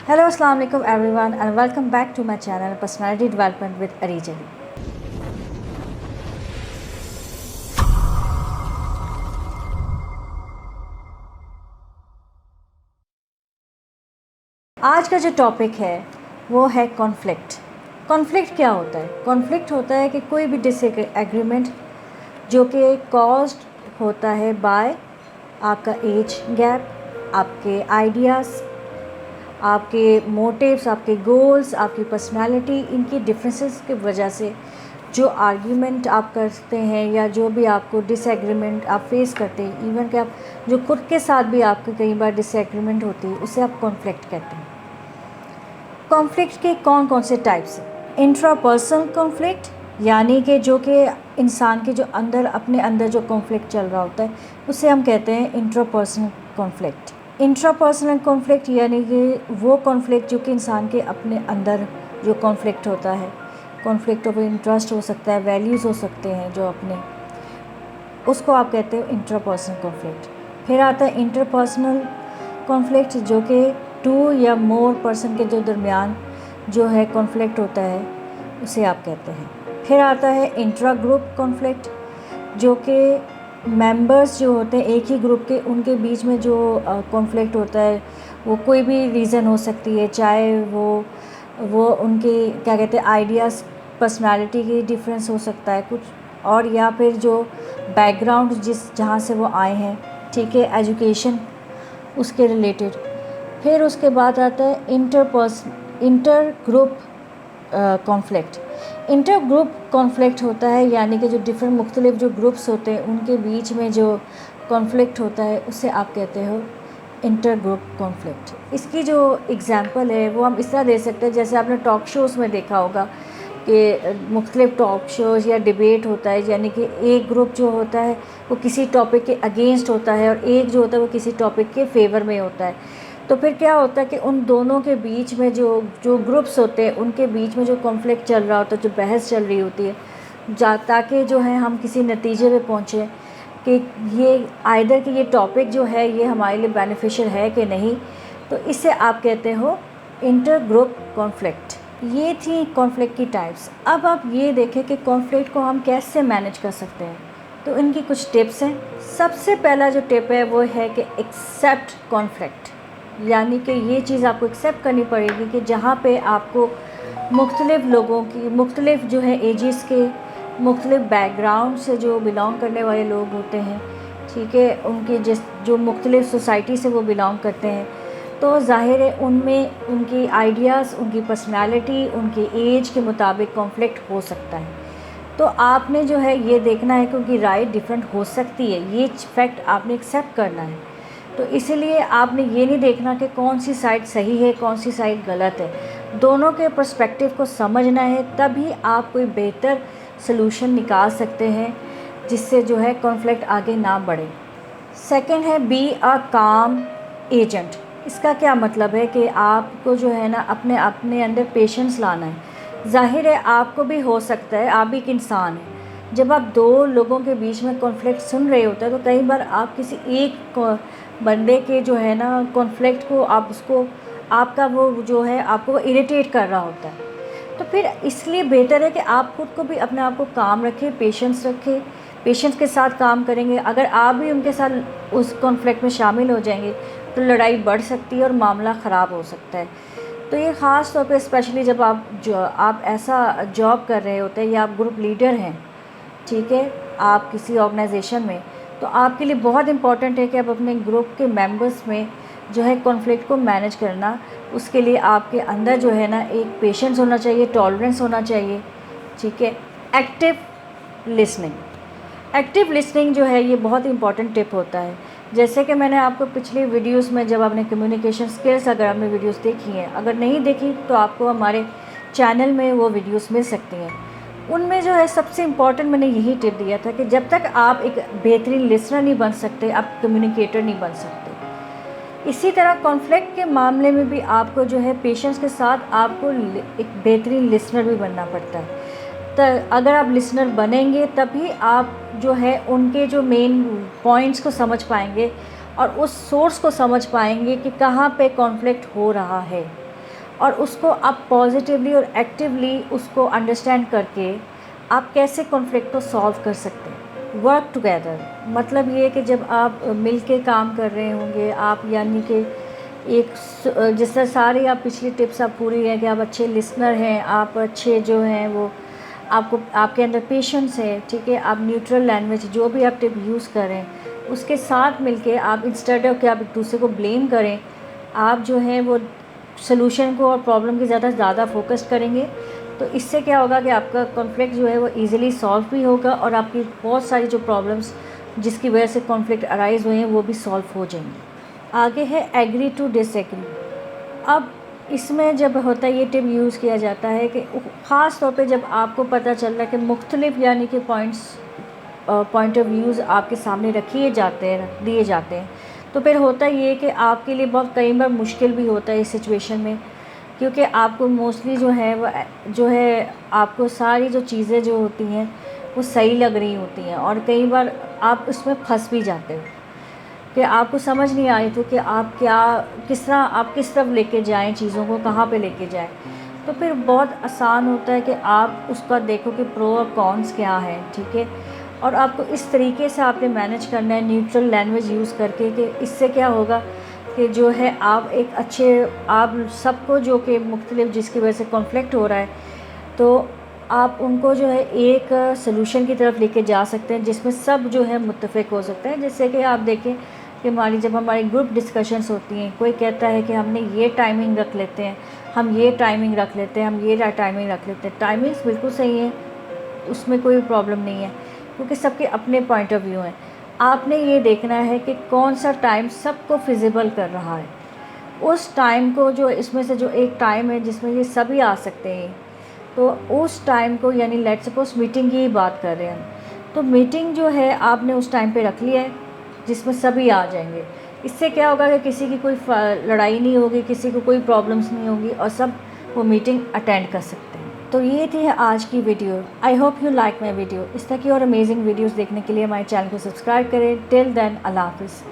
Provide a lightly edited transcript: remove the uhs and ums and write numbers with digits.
Hello, Assalamu alaikum everyone, and welcome back to my channel Personality Development with Areej Ali. आज का जो topic है वो है कॉन्फ्लिक्ट। कॉन्फ्लिक्ट क्या होता है? कॉन्फ्लिक्ट होता है कि कोई भी डिसएग्रीमेंट जो कि कॉज्ड होता है बाय आपका एज गैप, आपके आइडियाज़, आपके मोटिव्स, आपके गोल्स, आपकी पर्सनालिटी, इनकी डिफरेंसेस की वजह से जो आर्ग्यूमेंट आप करते हैं या जो भी आपको डिसएग्रीमेंट आप फेस करते हैं, इवन कि आप जो खुद के साथ भी आपको कई बार डिसएग्रीमेंट होती है, उसे आप कॉन्फ्लिक्ट कहते हैं। कॉन्फ्लिक्ट के कौन कौन से टाइप्स हैं? इंट्रापर्सनल कॉन्फ्लिक्ट, यानी कि जो कि इंसान के जो अंदर अपने अंदर जो कॉन्फ्लिक्ट चल रहा होता है उसे हम कहते हैं इंट्रापर्सनल कॉन्फ्लिक्ट। इंट्रापर्सनल कॉन्फ्लिक्ट यानी कि वो कॉन्फ्लिक्ट जो कि इंसान के अपने अंदर जो कॉन्फ्लिक्ट होता है, कॉन्फ्लिक्ट ऑफ इंटरेस्ट हो सकता है, वैल्यूज़ हो सकते हैं जो अपने, उसको आप कहते हो इंट्रापर्सनल कॉन्फ्लिक्ट। फिर आता है इंटरपर्सनल कॉन्फ्लिक्ट जो कि टू या मोर पर्सन के जो दरमियान जो है कॉन्फ्लिक्ट होता है, उसे आप कहते हैं। फिर आता है इंट्रा ग्रुप कॉन्फ्लिक्ट जो कि मेंबर्स जो होते हैं एक ही ग्रुप के, उनके बीच में जो कॉन्फ्लिक्ट होता है वो कोई भी रीज़न हो सकती है, चाहे वो उनके क्या कहते हैं आइडियाज़, पर्सनालिटी की डिफरेंस हो सकता है कुछ, और या फिर जो बैकग्राउंड जहाँ से वो आए हैं, ठीक है, एजुकेशन उसके रिलेटेड। फिर उसके बाद आता है inter group conflict. Inter group conflict होता है यानी कि जो डिफरेंट मुख्तलिफ जो ग्रुप्स होते हैं उनके बीच में जो कॉन्फ्लिक्ट होता है उसे आप कहते हो इंटर ग्रुप कॉन्फ्लिक्ट। इसकी जो एग्ज़ाम्पल है वो हम इस तरह दे सकते हैं, जैसे आपने टॉक शोज़ में देखा होगा कि मुख्तलिफ टॉक शोज़ या डिबेट होता है, यानी कि एक ग्रुप जो होता है वो किसी टॉपिक के अगेंस्ट होता है और एक जो होता है वो किसी टॉपिक के फेवर में होता है। तो फिर क्या होता है कि उन दोनों के बीच में जो ग्रुप्स होते हैं उनके बीच में जो कॉन्फ्लिक्ट चल रहा होता है, जो बहस चल रही होती है, ताकि जो है हम किसी नतीजे पे पहुँचें कि ये आइदर कि ये टॉपिक जो है ये हमारे लिए बेनिफिशियल है कि नहीं, तो इसे आप कहते हो इंटर ग्रुप कॉन्फ्लिक्ट। ये थी कॉन्फ्लिक्ट की टाइप्स। अब आप ये देखें कि कॉन्फ्लिक्ट को हम कैसे मैनेज कर सकते हैं, तो इनकी कुछ टिप्स हैं। सबसे पहला जो टिप है वो है कि एक्सेप्ट कॉन्फ्लिक्ट, यानी कि ये चीज़ आपको एक्सेप्ट करनी पड़ेगी कि जहाँ पे आपको मुख्तलिफ़ लोगों की, मुख्तलिफ़ जो है एजेस के, मुख्तलिफ़ बैकग्राउंड से जो बिलोंग करने वाले लोग होते हैं, ठीक है, उनकी जो मुख्तलिफ़ सोसाइटी से वो बिलोंग करते हैं, तो ज़ाहिर है उनमें उनकी आइडियाज़, उनकी पर्सनालिटी, उनकी एज के मुताबिक कॉन्फ्लिक्ट हो सकता है। तो आपने जो है ये देखना है कि उनकी राय डिफरेंट हो सकती है, ये फैक्ट आपने एक्सेप्ट करना है। तो इसीलिए आपने ये नहीं देखना कि कौन सी साइड सही है, कौन सी साइड गलत है, दोनों के पर्सपेक्टिव को समझना है, तभी आप कोई बेहतर सलूशन निकाल सकते हैं जिससे जो है कॉन्फ्लिक्ट आगे ना बढ़े। सेकंड है बी अ काम एजेंट। इसका क्या मतलब है कि आपको जो है ना अपने अंदर पेशेंस लाना है। ज़ाहिर है आपको भी हो सकता है, आप भी एक इंसान हैं, जब आप दो लोगों के बीच में कॉन्फ्लिक्ट सुन रहे होते हैं तो कई बार आप किसी एक बंदे के जो है ना कॉन्फ्लिक्ट को आप उसको आपका वो जो है आपको इरिटेट कर रहा होता है, तो फिर इसलिए बेहतर है कि आप खुद को भी अपने आप को काम रखें, पेशेंस रखें, पेशेंस के साथ काम करेंगे। अगर आप भी उनके साथ उस कॉन्फ्लिक्ट में शामिल हो जाएंगे तो लड़ाई बढ़ सकती है और मामला ख़राब हो सकता है। तो ये ख़ास तौर पे स्पेशली जब आप ऐसा जॉब कर रहे होते हैं या आप ग्रुप लीडर हैं, ठीक है, आप किसी ऑर्गेनाइजेशन में, तो आपके लिए बहुत इम्पॉर्टेंट है कि आप अपने ग्रुप के मेंबर्स में जो है कॉन्फ्लिक्ट को मैनेज करना, उसके लिए आपके अंदर जो है ना एक पेशेंस होना चाहिए, टॉलरेंस होना चाहिए, ठीक है। एक्टिव लिसनिंग, एक्टिव लिसनिंग जो है ये बहुत इंपॉर्टेंट टिप होता है। जैसे कि मैंने आपको पिछली वीडियोस में, जब आपने कम्युनिकेशन स्किल्स, अगर आपने वीडियोस देखी हैं, अगर नहीं देखी तो आपको हमारे चैनल में वो वीडियोस मिल सकती हैं। उनमें जो है सबसे इम्पॉर्टेंट मैंने यही टिप दिया था कि जब तक आप एक बेहतरीन लिसनर नहीं बन सकते, आप कम्युनिकेटर नहीं बन सकते। इसी तरह कॉन्फ्लिक्ट के मामले में भी आपको जो है पेशेंस के साथ आपको एक बेहतरीन लिसनर भी बनना पड़ता है। तो अगर आप लिसनर बनेंगे तभी आप जो है उनके जो मेन पॉइंट्स को समझ पाएंगे और उस सोर्स को समझ पाएंगे कि कहाँ पे कॉन्फ्लिक्ट हो रहा है। اور اس کو آپ پازیٹیولی اور ایکٹیولی اس کو انڈرسٹینڈ کر کے آپ کیسے کانفلکٹ کو سالو کر سکتے ہیں. ورک ٹوگیدر مطلب یہ کہ جب آپ مل کے کام کر رہے ہوں گے آپ، یعنی کہ ایک جس طرح ساری آپ پچھلی ٹپس آپ پوری ہیں کہ آپ اچھے لسنر ہیں، آپ اچھے جو ہیں وہ آپ کو آپ کے اندر پیشنس ہے، ٹھیک ہے، آپ نیوٹرل لینگویج جو بھی آپ ٹپ یوز کریں اس کے ساتھ مل کے آپ انسٹیڈ آف کہ آپ ایک دوسرے کو بلیم کریں، آپ جو ہے وہ سلوشن کو اور پرابلم کی زیادہ فوکس کریں گے. تو اس سے کیا ہوگا کہ آپ کا کانفلکٹ جو ہے وہ ایزیلی سالو بھی ہوگا اور آپ کی بہت ساری جو پرابلمس جس کی وجہ سے کانفلکٹ ارائز ہوئے ہیں وہ بھی سالو ہو جائیں گے. آگے ہے ایگری ٹو ڈس ایگری. اب اس میں جب ہوتا ہے یہ ٹپ یوز کیا جاتا ہے کہ خاص طور پہ جب آپ کو پتہ چل رہا ہے کہ مختلف یعنی کہ پوائنٹ آف ویوز آپ کے سامنے دیے جاتے ہیں، تو پھر ہوتا یہ کہ آپ کے لیے بہت کئی بار مشکل بھی ہوتا ہے اس سچویشن میں، کیونکہ آپ کو موسٹلی جو ہے آپ کو ساری جو چیزیں جو ہوتی ہیں وہ صحیح لگ رہی ہوتی ہیں اور کئی بار آپ اس میں پھنس بھی جاتے ہو کہ آپ کو سمجھ نہیں آ رہی تھی کہ آپ کس طرف لے کے جائیں چیزوں کو، کہاں پہ لے کے جائیں. تو پھر بہت آسان ہوتا ہے کہ آپ اس کا دیکھو کہ پرو اور کونس کیا ہے، ٹھیک ہے، اور آپ کو اس طریقے سے آپ نے مینیج کرنا ہے نیوٹرل لینگویج یوز کر کے کہ اس سے کیا ہوگا کہ جو ہے آپ سب کو جو کہ مختلف جس کی وجہ سے کانفلکٹ ہو رہا ہے تو آپ ان کو جو ہے ایک سلوشن کی طرف لے کے جا سکتے ہیں جس میں سب جو ہے متفق ہو سکتے ہیں. جیسے کہ آپ دیکھیں کہ جب ہماری گروپ ڈسکشنس ہوتی ہیں، کوئی کہتا ہے کہ ہم نے یہ ٹائمنگ رکھ لیتے ہیں، ہم یہ ٹائمنگ رکھ لیتے ہیں، ہم یہ ٹائمنگ رکھ لیتے ہیں. ٹائمنگس بالکل صحیح ہیں، اس میں کوئی پرابلم نہیں ہے کیونکہ سب کے اپنے پوائنٹ آف ویو ہیں. آپ نے یہ دیکھنا ہے کہ کون سا ٹائم سب کو فیزیبل کر رہا ہے. اس ٹائم کو جو اس میں سے جو ایک ٹائم ہے جس میں یہ سبھی آ سکتے ہیں، تو اس ٹائم کو یعنی لیٹ سپوز میٹنگ کی ہی بات کر رہے ہیں تو میٹنگ جو ہے آپ نے اس ٹائم پہ رکھ لی ہے جس میں سبھی آ جائیں گے. اس سے کیا ہوگا کہ کسی کی کوئی لڑائی نہیں ہوگی، کسی کو کوئی پرابلمس نہیں ہوگی اور سب وہ میٹنگ اٹینڈ کر سکتے ہیں. تو یہ تھی آج کی video. I hope you like my video. اس طرح کی اور امیزنگ ویڈیوز دیکھنے کے لیے ہمارے چینل کو سبسکرائب کریں. ٹل دین اللہ حافظ.